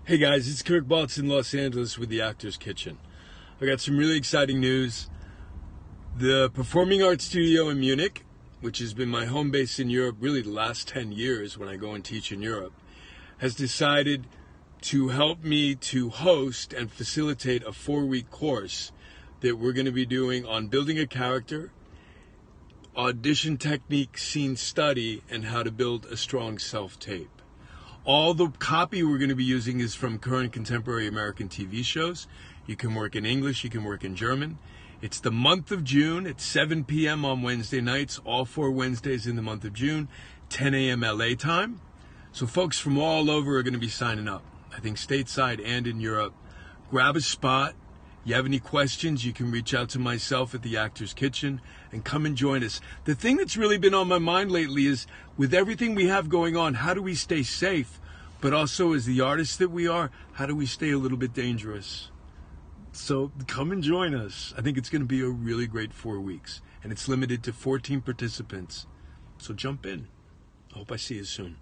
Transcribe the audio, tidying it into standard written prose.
Hey guys, it's Kirk Baltz in Los Angeles with the Actors Kitchen. I got some really exciting news. The Performing Arts Studio in Munich, which has been my home base in Europe really the last 10 years when I go and teach in Europe, has decided to help me to host and facilitate a 4-week course that we're going to be doing on building a character, audition technique, scene study, and how to build a strong self-tape. All the copy we're going to be using is from current contemporary American TV shows. You can work in English, you can work in German. It's the month of June at 7 p.m. on Wednesday nights, all 4 Wednesdays in the month of June, 10 a.m. LA time. So folks from all over are going to be signing up, I think stateside and in Europe. Grab a spot. You have any questions, you can reach out to myself at the Actors Kitchen and come and join us. The thing that's really been on my mind lately is, with everything we have going on, how do we stay safe? But also, as the artists that we are, how do we stay a little bit dangerous? So come and join us. I think it's going to be a really great 4 weeks. And it's limited to 14 participants. So jump in. I hope I see you soon.